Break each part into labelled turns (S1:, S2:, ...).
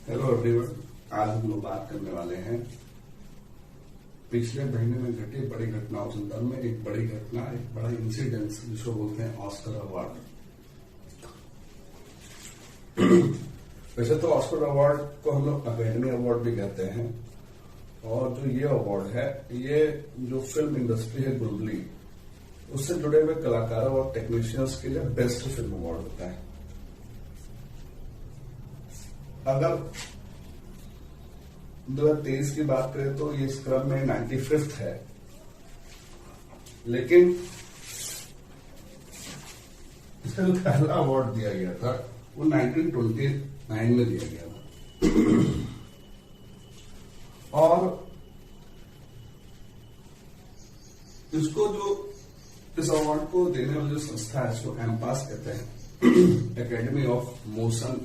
S1: Hello everyone, आज हम लोग बात करने वाले हैं पिछले महीने में घटी बड़ी घटनाओं के संदर्भ में। एक बड़ी घटना, एक बड़ा इंसिडेंस जिसको बोलते हैं ऑस्कर अवार्ड। वैसे तो ऑस्कर अवार्ड को हम लोग अकेडमी अवार्ड भी कहते हैं, और जो ये अवार्ड है, ये जो फिल्म इंडस्ट्री है ग्लोबली, उससे जुड़े हुए कलाकारों और टेक्नीशियंस के लिए बेस्ट फिल्म अवार्ड होता है। अगर 2023 की बात करें तो ये इस क्रम में 95th है, लेकिन इसका जो पहला अवार्ड दिया गया था वो 1929 में दिया गया था। और इसको जो इस अवार्ड को देने वाली जो संस्था है, इसको एम्पास कहते हैं, academy of motion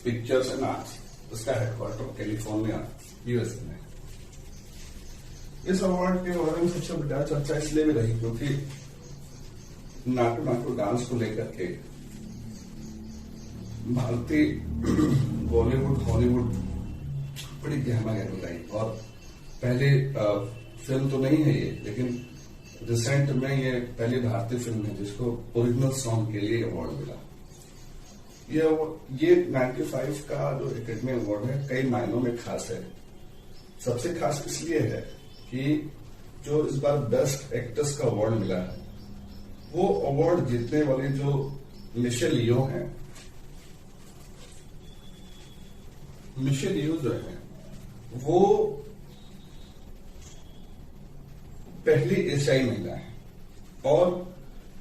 S1: pictures and arts. उसका हेडक्वार्टर कैलिफोर्निया, यूएसए में। इस अवार्ड के बारे में सबसे बड़ा चर्चा इसलिए भी रही क्योंकि नाटू नाटू डांस को लेकर के भारतीय बॉलीवुड हॉलीवुड बड़ी गहमा गहमी लाई। और पहली फिल्म तो नहीं है ये, लेकिन रिसेंट में ये पहली भारतीय फिल्म है जिसको ओरिजिनल सॉन्ग के लिए अवार्ड मिला। ये 95 का जो एकेडमी अवार्ड है कई मायनों में खास है। सबसे खास इसलिए है कि जो इस बार बेस्ट एक्ट्रेस का अवार्ड मिला है, वो अवार्ड जीतने वाली जो मिशेल लियो हैं, मिशेल लियो जो है वो पहली एशियाई महिला है। और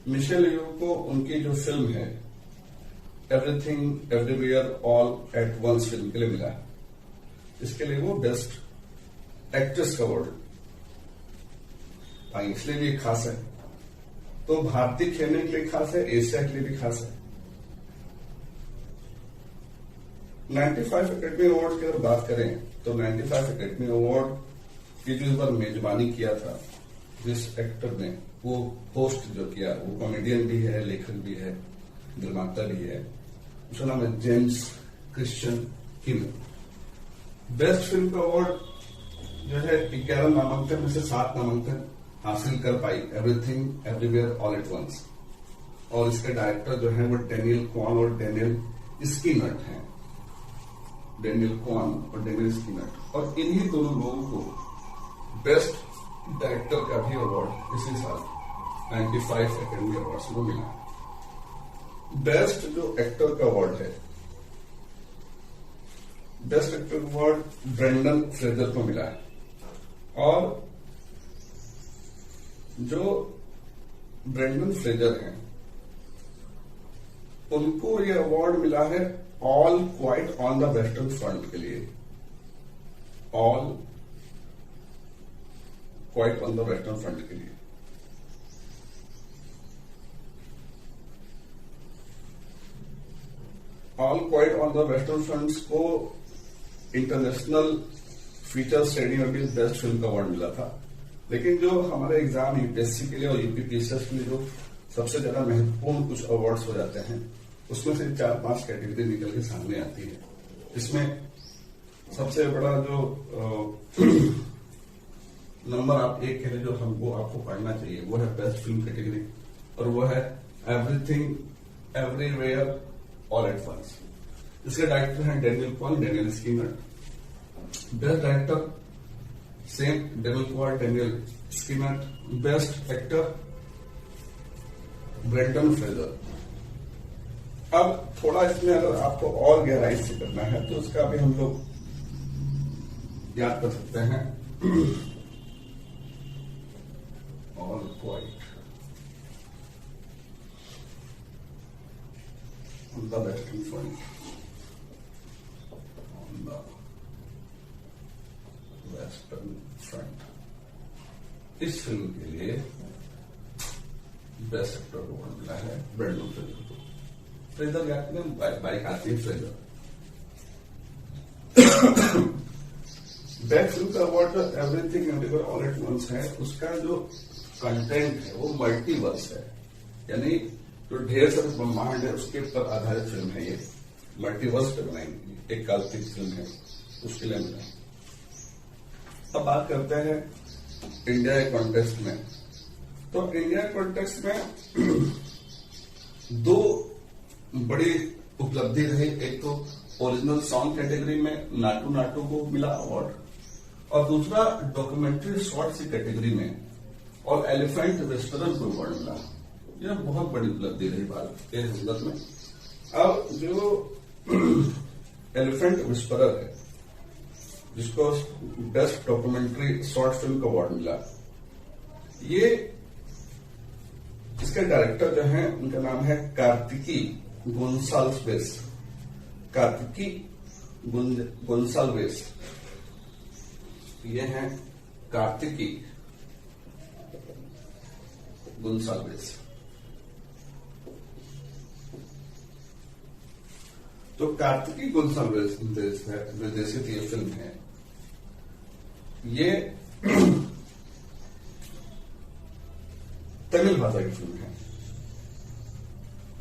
S1: मिशेल लियो को उनकी जो फिल्म है everything everywhere all at once film के लिए मिला है। इसके लिए वो बेस्ट एक्ट्रेस का अवार्ड पाई, इसलिए भी खास है। तो भारतीय खेलने के लिए खास है, एशिया के लिए भी खास है। 95 एकेडमी अवार्ड की अगर बात करें तो 95 एकेडमी अवार्ड की जो इस बार मेजबानी किया था जिस एक्टर ने, वो होस्ट जो किया, वो कॉमेडियन भी है, लेखक भी है, निर्माता भी है। उसका नाम है James Christian Kimmel. Best film का अवार्ड जो है 11 नामांकन में से 7 नामांकन हासिल कर पाई everything everywhere all at once. और इसके डायरेक्टर जो है वो डेनियल क्वान और डेनियल स्कीनट हैं। डेनियल क्वान और डेनियल स्कीनट, और इन्हीं दोनों लोगों को बेस्ट डायरेक्टर का भी अवार्ड इसी साल 95 एकेडमी अवार्ड्स को मिला। बेस्ट जो एक्टर का अवार्ड है, best actor award Brendon Fraser को मिला है। और जो ब्रेंडन फ्रेजर हैं, उनको ये अवार्ड मिला है all quiet on the Western front के लिए। All quiet on the Western front के लिए। All quiet on the western fronts को इंटरनेशनल फीचर श्रेणी में भी बेस्ट फिल्म का अवार्ड मिला था। लेकिन जो हमारे एग्जाम यूपीएससी के लिए और यूपीपीएससी के लिए जो सबसे ज्यादा महत्वपूर्ण कुछ अवार्ड्स हो जाते हैं, उसमें से 4-5 कैटेगरी निकल के सामने आती है। इसमें सबसे बड़ा जो नंबर आप एक कह रहे जो हमको आपको पढ़ना चाहिए, वो है बेस्ट फिल्म कैटेगरी, और वो है everything everywhere all at once. इसके डायरेक्टर हैं Daniel Kwan, Daniel Scheinert. Best director same Daniel Kwan, Daniel Scheinert. Best actor Brendan Fraser. अब थोड़ा इसमें अगर आपको और गहराई से करना है तो इसका भी हम लोग याद कर सकते हैं। All quiet on the western front, on the western front। इस फिल्म के लिए बेस्ट एक्टर अवार्ड मिला है ब्रेंडन फ्रेजर को। फ्रेजर गैप में बाइक आती है फ्रेजर। बेस्ट फिल्म का अवार्ड जो everything everywhere all at once है, उसका जो कंटेंट है वो मल्टीवर्स है, यानी जो ढेर सारे ब्रह्मांड है उसके ऊपर आधारित फिल्म है ये। मल्टीवर्स पे बनाई, एक काल्पनिक फिल्म है, उसके लिए मिला। अब बात करते हैं इंडिया के कॉन्टेक्स्ट में। तो इंडिया के कॉन्टेक्स्ट में दो बड़ी उपलब्धि रही। एक तो ओरिजिनल सॉन्ग कैटेगरी में नाटू नाटू को मिला अवार्ड, और दूसरा डॉक्यूमेंट्री शॉर्ट की कैटेगरी में और एलिफेंट विस्परर को अवार्ड मिला। यह बहुत बड़ी उपलब्धि रही भारत के संदर्भ में। अब जो एलिफेंट विस्परर है, जिसको बेस्ट डॉक्यूमेंट्री शॉर्ट फिल्म का अवार्ड मिला, ये इसके डायरेक्टर जो हैं उनका नाम है कार्तिकी गोंसाल्वेस। कार्तिकी गोंसाल्वेस, ये हैं कार्तिकी गोंसाल्वेस। तो कार्तिकी गोंसाल्वेस निर्देशित ये फिल्म है। ये तमिल भाषा की फिल्म है,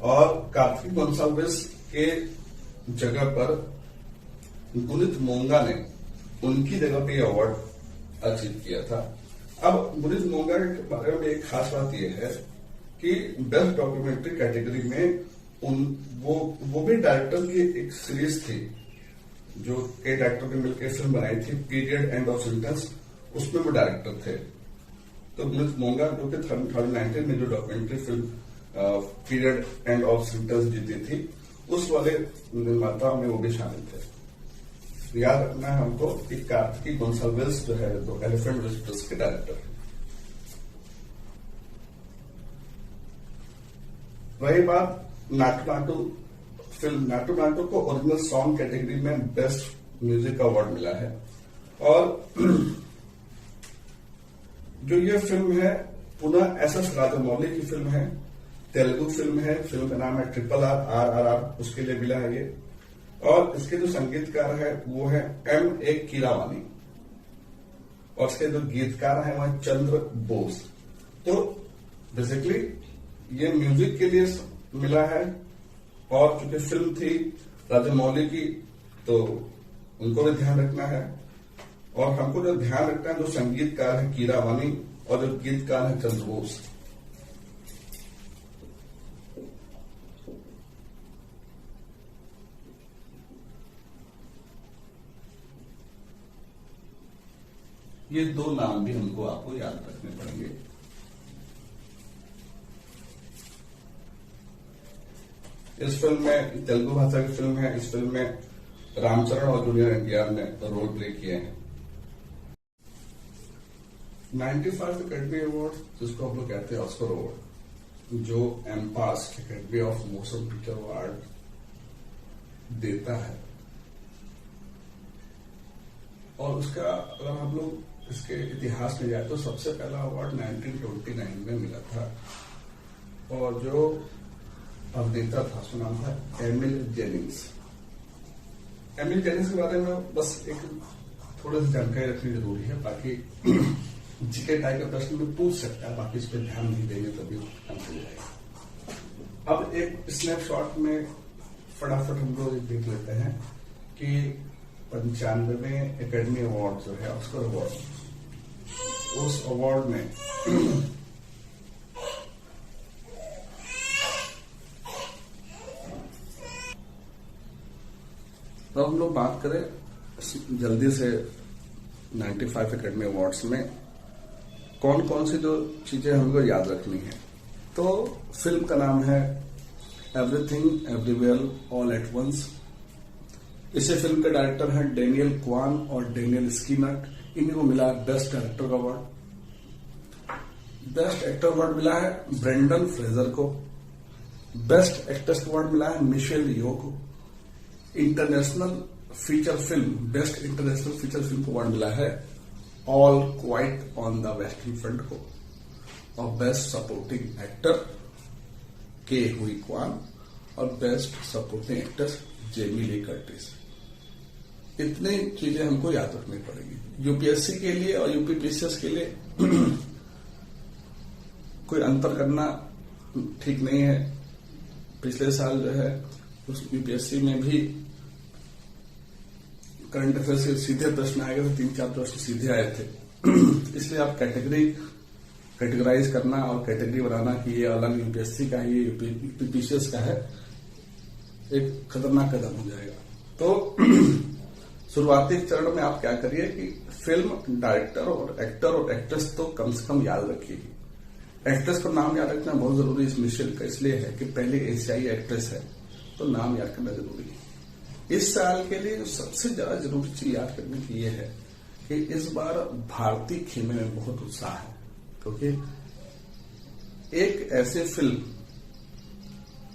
S1: और कार्तिकी गोंसाल्वेस के जगह पर गुनित मोंगा ने उनकी जगह पे अवार्ड अचीव किया था। अब गुनित मोंगा के बारे में एक खास बात यह है कि बेस्ट डॉक्यूमेंट्री कैटेगरी में वो भी डायरेक्टर की एक सीरीज थी, जो कई डायरेक्टर ने मिलकर फिल्म बनाई थी, पीरियड एंड ऑफ सेंटेंस, उसमें वो डायरेक्टर थे। तो गुनित मोंगा जो कि 2019 में जो documentary film period end of sentence जीती थी, उस वाले निर्माता में वो भी शामिल थे। याद रखना है हमको कि कार्तिकी गोंसाल्वेस जो है तो एलिफेंट विस्परर्स के डायरेक्टर है। वही बात नाटू नाटू फिल्म, नाटू नाटू को ओरिजिनल सॉन्ग कैटेगरी में बेस्ट म्यूजिक का अवार्ड मिला है। और जो ये फिल्म है पुनः एस.एस. राजमौली की फिल्म है, तेलुगु फिल्म है। फिल्म का नाम है RRR, उसके लिए मिला है ये। और इसके जो संगीतकार है वो है M.A. कीरावानी, और इसके जो गीतकार है वो है चंद्र बोस। तो बेसिकली ये म्यूजिक के लिए मिला है, और चूंकि फिल्म थी राजमौली की तो उनको भी ध्यान रखना है। और हमको जो ध्यान रखना है, जो संगीतकार है कीरावानी और जो गीतकार है चंद्र बोस। ये दो नाम भी हमको आपको याद रखने पड़ेंगे। इस फिल्म में तेलुगु भाषा की फिल्म है। इस फिल्म में रामचरण और जूनियर एनटीआर ने रोल प्ले किए हैं। 95 एकेडमी अवार्ड, जिसको हम लोग कहते हैं ऑस्कर अवार्ड, जो AMPAS academy of motion picture award देता है, और उसका अगर हम लोग इसके इतिहास में जाए तो सबसे पहला अवार्ड 1929 में मिला था, और जो अभिनेता था उसका नाम था एमिल जेनिंग्स। एमिल जेनिंग्स के बारे में बस एक थोड़ी सी जानकारी रखनी जरूरी है, बाकी जीके टाइप का प्रश्न में पूछ सकता है, बाकी इस पर ध्यान नहीं देंगे तभी हम चले जाएगा। अब एक स्नैपशॉट में फटाफट हम लोग देख लेते हैं कि 95वें एकेडमी अवार्ड जो है ऑस्कर अवार्ड, उस अवार्ड में तो हम लोग बात करें जल्दी से 95 एकेडमी अवार्ड्स में कौन कौन सी जो चीजें हमको याद रखनी है। तो फिल्म का नाम है everything everywhere all at once. इसे फिल्म के डायरेक्टर हैं डेनियल क्वान और डेनियल स्कीनट। इन्हीं को मिला बेस्ट डायरेक्टर का अवार्ड। बेस्ट एक्टर अवार्ड मिला है ब्रेंडन फ्रेजर को। बेस्ट एक्ट्रेस का अवार्ड मिला है मिशेल यो को। International feature film, best international feature film को अवार्ड मिला है all quiet on the Western Front को। और best supporting actor Ke Huy Quan, और best supporting actress Jamie Lee Curtis. इतनी चीजें हमको याद रखनी पड़ेगी। यूपीएससी के लिए और यूपीपीसीएस के लिए कोई अंतर करना ठीक नहीं है। पिछले साल जो है उस यूपीएससी में भी करंट अफेयर से सीधे प्रश्न आए थे, 3-4 प्रश्न सीधे आए थे। इसलिए आप कैटेगराइज करना और कैटेगरी बनाना कि ये अलग यूपीएससी का है, ये यूपीपीसीएस का है, एक खतरनाक कदम हो जाएगा। तो शुरुआती चरण में आप क्या करिए कि फिल्म डायरेक्टर और एक्टर और एक्ट्रेस तो कम से कम याद रखिए। एक्ट्रेस का नाम याद रखना बहुत जरूरी इस मिशन का इसलिए है कि पहले एशियाई एक्ट्रेस है, तो नाम याद करना जरूरी है। इस साल के लिए जो सबसे ज्यादा जरूरी चीज याद करने की ये है कि इस बार भारतीय खेमे में बहुत उत्साह है, क्योंकि एक ऐसे फिल्म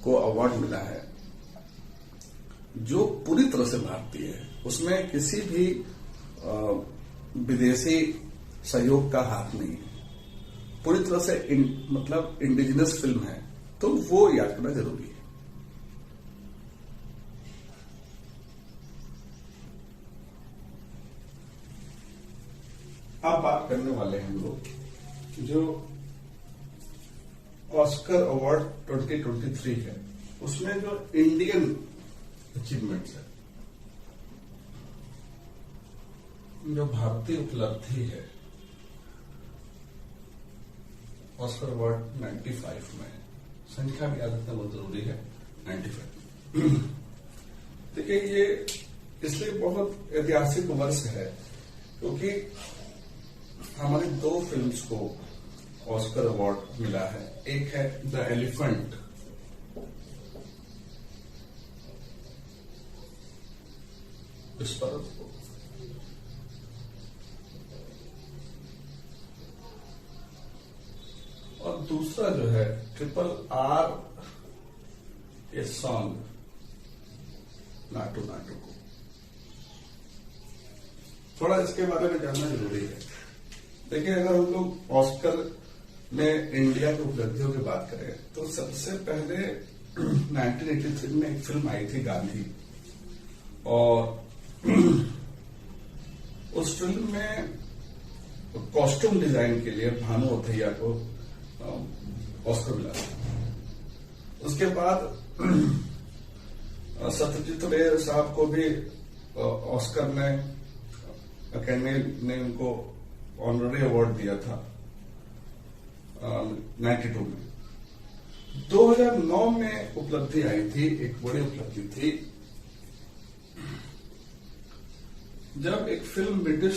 S1: को अवार्ड मिला है जो पूरी तरह से भारतीय है, उसमें किसी भी विदेशी सहयोग का हाथ नहीं है, पूरी तरह से मतलब इंडिजिनस फिल्म है, तो वो याद करना जरूरी है। अब बात करने वाले हैं हम लोग जो ऑस्कर अवार्ड 2023 है, उसमें जो इंडियन अचीवमेंट्स है, जो भारतीय उपलब्धि है ऑस्कर अवार्ड 95 में, संख्या भी याद रखना बहुत जरूरी है, 95। देखिए ये इसलिए बहुत ऐतिहासिक वर्ष है क्योंकि हमारी 2 फिल्म्स को ऑस्कर अवार्ड मिला है। एक है द एलिफेंट, इस पर और दूसरा जो है RRR a song, Naatu Naatu को। थोड़ा इसके बारे में जानना जरूरी है। देखिए अगर हम लोग ऑस्कर में इंडिया की उपलब्धियों की बात करें तो सबसे पहले 1983 में एक फिल्म आई थी गांधी, और उस फिल्म में कॉस्ट्यूम डिजाइन के लिए भानु अथैया को ऑस्कर मिला था। उसके बाद सत्यजीत रे साहब को भी ऑस्कर में अकेडमी ने उनको ऑनररी अवार्ड दिया था 92 में। 2009 में उपलब्धि आई थी, एक बड़ी उपलब्धि थी, जब एक फिल्म ब्रिटिश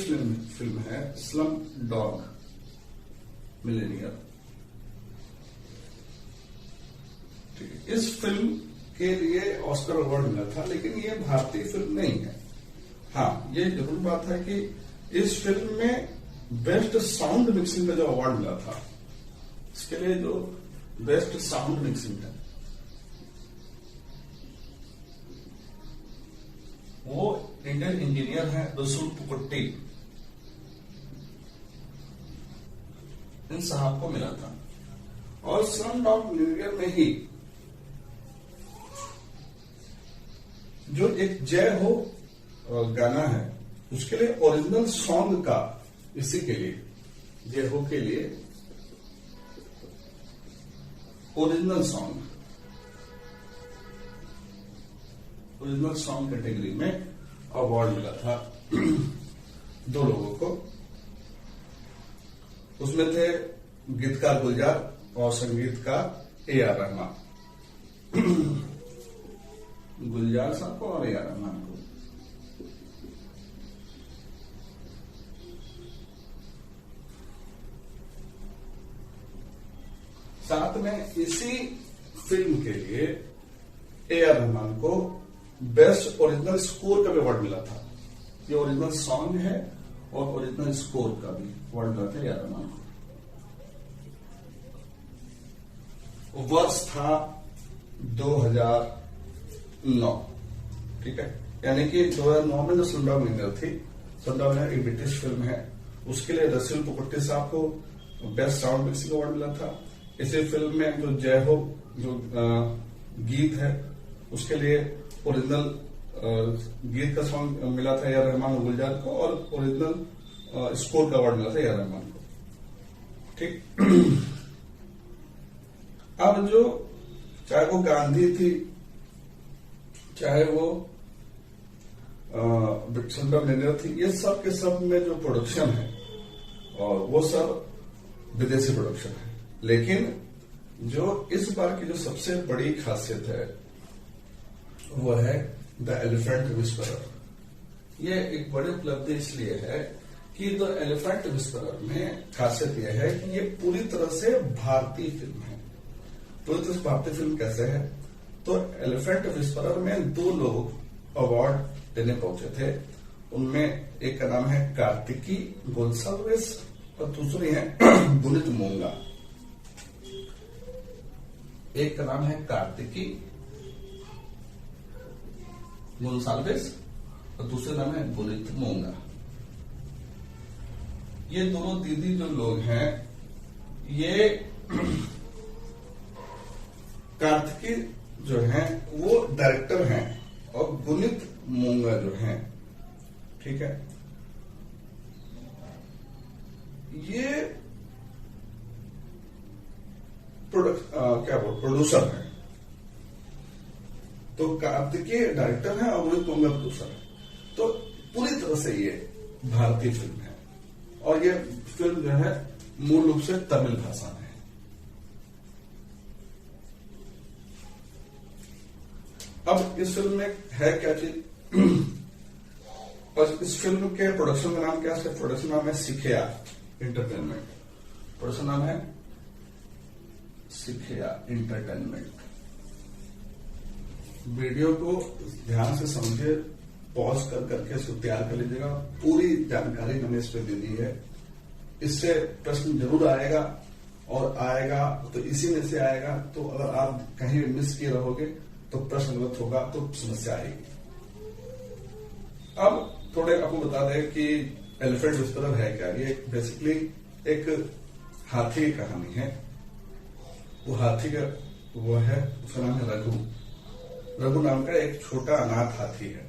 S1: फिल्म है स्लम डॉग मिलेनियर, इस फिल्म के लिए ऑस्कर अवार्ड मिला था, लेकिन ये भारतीय फिल्म नहीं है। हाँ, ये जरूर बात है कि इस फिल्म में बेस्ट साउंड मिक्सिंग का जो अवार्ड मिला था, इसके लिए जो बेस्ट साउंड मिक्सिंग है वो इंडियन इंजीनियर है रसूल पुकुट्टी, इन साहब को मिला था। और स्लम डॉग मिलियनेयर में ही जो एक जय हो गाना है, उसके लिए ओरिजिनल सॉन्ग का, इसी के लिए जय हो के लिए ओरिजिनल सॉन्ग कैटेगरी में अवार्ड मिला था 2 लोगों को। उसमें थे गीतकार गुलजार और संगीतकार AR रहमान। गुलजार साहब को और AR रहमान को। साथ में इसी फिल्म के लिए AR रहमान को बेस्ट ओरिजिनल स्कोर का भी अवार्ड मिला था। ये ओरिजिनल सॉन्ग है और ओरिजिनल स्कोर का भी अवार्ड मिला था AR रहमान को। वर्ष था 2009, ठीक है, यानी कि 2009 में जो स्लमडॉग मिलियनेयर थी, स्लमडॉग मिलियनेयर एक ब्रिटिश फिल्म है, उसके लिए रसूल पुकुट्टी साहब को बेस्ट साउंड मिक्सिंग अवार्ड मिला था। इसी फिल्म में जो जय हो जो गीत है, उसके लिए ओरिजिनल गीत का सॉन्ग मिला था AR रहमान और गुलजार को, और ओरिजिनल स्कोर का अवार्ड मिला था AR रहमान को, ठीक। अब जो चाहे वो गांधी थी चाहे वो विक्टोरिया मिनरल थी, ये सब के सब में जो प्रोडक्शन है और वो सब विदेशी प्रोडक्शन है। लेकिन जो इस बार की जो सबसे बड़ी खासियत है वो है द एलिफेंट विस्परर। ये एक बड़ी उपलब्धि इसलिए है कि द एलिफेंट विस्परर में खासियत यह है कि ये पूरी तरह से भारतीय फिल्म है। पूरी तरह से भारतीय फिल्म कैसे है? तो एलिफेंट विस्परर में 2 लोग अवार्ड देने पहुंचे थे। उनमें एक का नाम है कार्तिकी गोंसाल्वेस और दूसरी है गुनित मोंगा। एक का नाम है कार्तिकी गोंसाल्वेस और दूसरे नाम है गुनित मोंगा। ये दोनों दीदी जो लोग हैं, ये कार्तिकी जो हैं वो डायरेक्टर हैं और गुनित मोंगा जो हैं, ठीक है, ये प्रोड्यूसर है। तो कार्तिकेय डायरेक्टर है और गुनित मोंगा प्रोड्यूसर है। तो पूरी तरह से ये भारतीय फिल्म है और ये फिल्म जो है मूल रूप से तमिल भाषा में है। अब इस फिल्म में है क्या चीज? और इस फिल्म के प्रोडक्शन का नाम क्या है? प्रोडक्शन नाम है सिखिया एंटरटेनमेंट। प्रोडक्शन नाम है सिखिया एंटरटेनमेंट। वीडियो को ध्यान से समझिए, पॉज कर करके इसको तैयार कर लीजिएगा। पूरी जानकारी मैंने इस पे दे दी है। इससे प्रश्न जरूर आएगा और आएगा तो इसी में से आएगा। तो अगर आप कहीं मिस किए रहोगे तो प्रश्न गलत होगा तो समस्या आएगी। अब थोड़े आपको बता दें कि एलिफेंट विस्परर है क्या। ये बेसिकली एक हाथी की कहानी है। वो हाथी का वो है, उसका नाम है रघु। रघु नाम का एक छोटा अनाथ हाथी है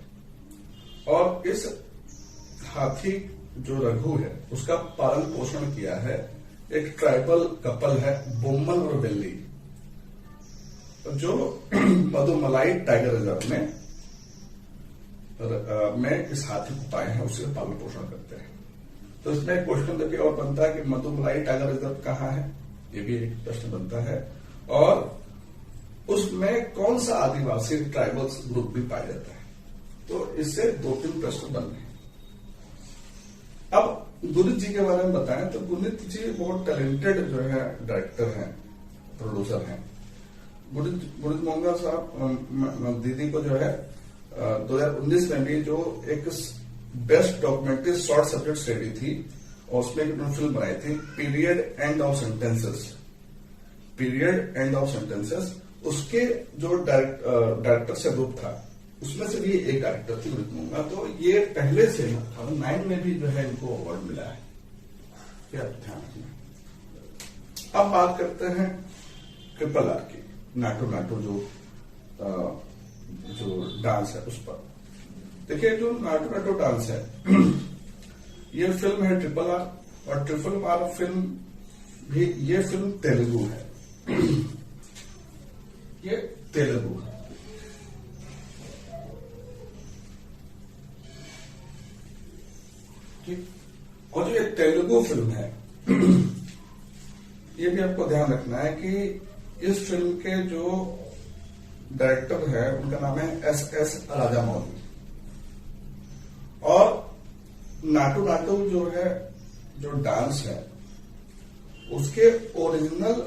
S1: और इस हाथी जो रघु है उसका पालन पोषण किया है एक ट्राइबल कपल है, बोम्मन और बेल्ली, जो मधुमलाई टाइगर रिजर्व में इस हाथी को पाए हैं, उससे पालन पोषण करते हैं। तो इसमें एक क्वेश्चन देखिए और बनता है कि मधुमलाई टाइगर रिजर्व कहाँ है, ये भी एक प्रश्न बनता है। और उसमें कौन सा आदिवासी ट्राइबल्स ग्रुप भी पाया जाता है। तो इससे 2-3 प्रश्न बन रहे हैं। अब गुनित जी के बारे में बताएं तो गुनित जी बहुत टैलेंटेड जो है डायरेक्टर हैं, प्रोड्यूसर हैं। गुनित मोंगा साहब दीदी को जो है 2019 में भी जो एक best documentary short subject study थी और उसमें एक फिल्म बनाई थी period end of sentences. Period end of sentences उसके जो डायरेक्टर से ग्रुप था उसमें से भी एक डायरेक्टर थी गुनित मोंगा। तो ये पहले से 2009 में भी जो है इनको अवार्ड मिला है। क्या ध्यान रखना। अब बात करते हैं ट्रिपल आर की, नाटो नाटो जो डांस है उस पर। देखिए जो नाटो नाटो डांस है ये फिल्म है ट्रिपल आर और ट्रिपल आर फिल्म भी, ये फिल्म तेलुगु है। ये तेलुगु है। ठीक। और जो ये तेलुगु फिल्म है ये भी आपको ध्यान रखना है कि इस फिल्म के जो डायरेक्टर है उनका नाम है एस राजामौली। और नाटू नाटू जो है, जो डांस है उसके ओरिजिनल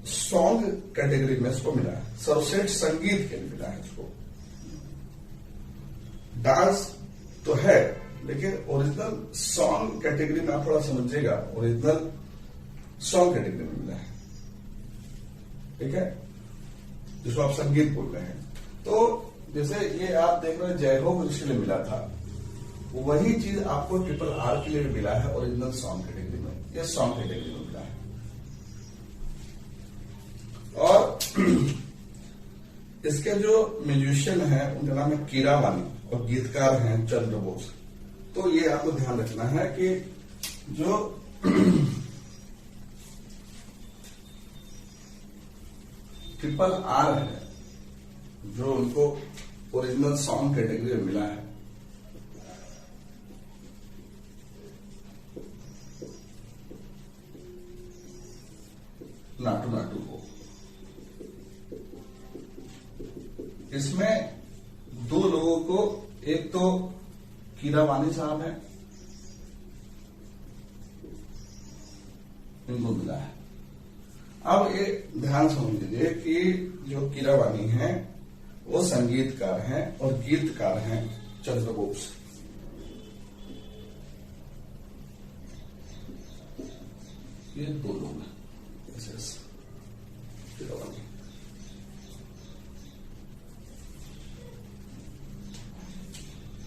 S1: सॉन्ग कैटेगरी में इसको मिला है, सर्वश्रेष्ठ संगीत के लिए मिला है इसको। डांस तो है लेकिन ओरिजिनल सॉन्ग कैटेगरी में आप थोड़ा समझिएगा, ओरिजिनल सॉन्ग कैटेगरी में मिला है, ठीक है, जिसको आप संगीत बोल रहे हैं। तो जैसे ये आप देख रहे हैं जय हो जिसके लिए मिला था, वही चीज आपको ट्रिपल आर के लिए मिला है ओरिजिनल सॉन्ग कैटेगरी में। ये सॉन्ग कैटेगरी में मिला है। और इसके जो म्यूजिशियन हैं उनका नाम है कीरावानी और गीतकार हैं चंद्र बोस। तो ये आपको ध्यान रखना है कि जो ट्रिपल आर है, जो उनको ओरिजिनल सॉन्ग कैटेगरी में मिला है। नाटू नाटू को इसमें दो लोगों को, एक तो कीरावानी साहब है, इनको मिला है। अब ये ध्यान समझिए कि जो कीरावानी है वो संगीतकार हैं और गीतकार हैं चंद्रबोस। ये दो लोग हैं कीरावानी।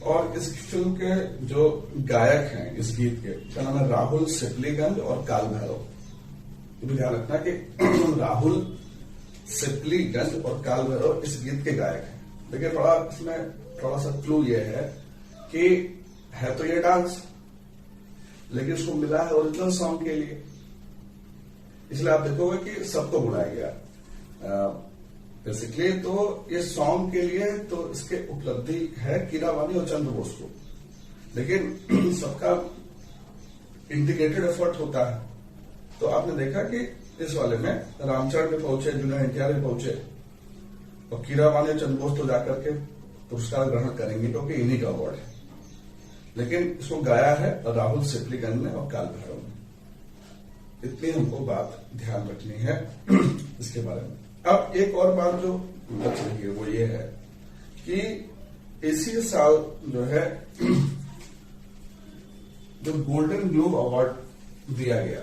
S1: और इस फिल्म के जो गायक हैं इस गीत के, उसका नाम है राहुल सिपलीगंज और काल भैरव। ये भी ध्यान रखना कि राहुल सिपलीगंज और काल भैरव इस गीत के गायक हैं। देखिए इसमें थोड़ा सा क्लू ये है कि है तो ये डांस, लेकिन उसको मिला है ओरिजिनल सॉन्ग के लिए, इसलिए आप देखोगे कि सबको बुलाया गया बेसिकली। तो ये सॉन्ग के लिए तो इसके उपलब्धि है कीरावानी और चंद्रबोस को, लेकिन सबका इंटीग्रेटेड एफर्ट होता है। तो आपने देखा कि इस वाले में रामचरण भी पहुंचे, जूनियर एनटीआर भी पहुंचे, और कीरावानी और चंद्रबोस तो जाकर के पुरस्कार ग्रहण करेंगे क्योंकि इन्हीं का अवार्ड है, लेकिन इसको गाया है राहुल सिपलीगंज ने और काल भैरव ने। इतनी हमको बात ध्यान रखनी है इसके बारे में। अब एक और बात जो बच रही है वो ये है कि इसी साल जो है जो गोल्डन ग्लोब अवार्ड दिया गया,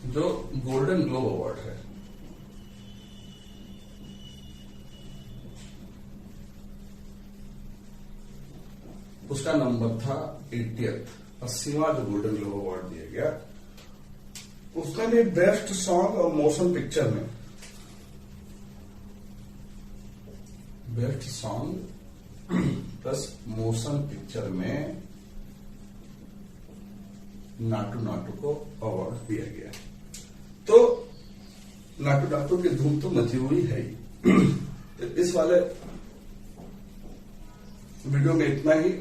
S1: जो गोल्डन ग्लोब अवार्ड है उसका नंबर था 80वां जो गोल्डन ग्लोब अवार्ड दिया गया, उसका भी बेस्ट सॉन्ग और मोशन पिक्चर में, best song plus motion picture में नाटू नाटू को अवार्ड दिया गया। तो नाटू नाटू की धूम तो मची हुई है ही। तो इस वाले वीडियो में इतना ही।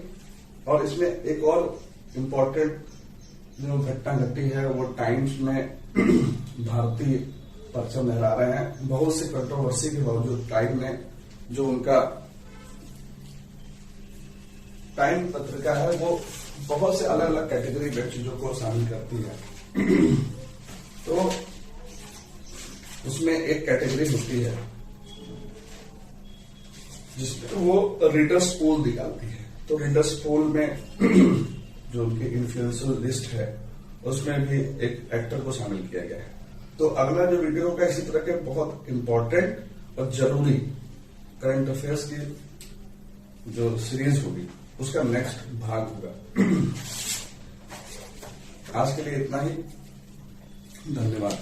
S1: और इसमें एक और इम्पोर्टेंट जो घटना घटी है वो टाइम्स में भारतीय परचम लहरा रहे हैं। बहुत सी कंट्रोवर्सी के बावजूद टाइम ने जो उनका टाइम पत्रिका है वो बहुत से अलग अलग कैटेगरी में चीजों को शामिल करती है। तो उसमें एक कैटेगरी होती है जिसमें वो रीडर्स पोल निकालती है। तो रीडर्स पोल में जो उनकी इन्फ्लुएंशियल लिस्ट है उसमें भी एक एक्टर को शामिल किया गया है। तो अगला जो वीडियो का इसी तरह के बहुत इंपॉर्टेंट और जरूरी करंट अफेयर्स की जो सीरीज होगी उसका नेक्स्ट भाग होगा। आज के लिए इतना ही, धन्यवाद।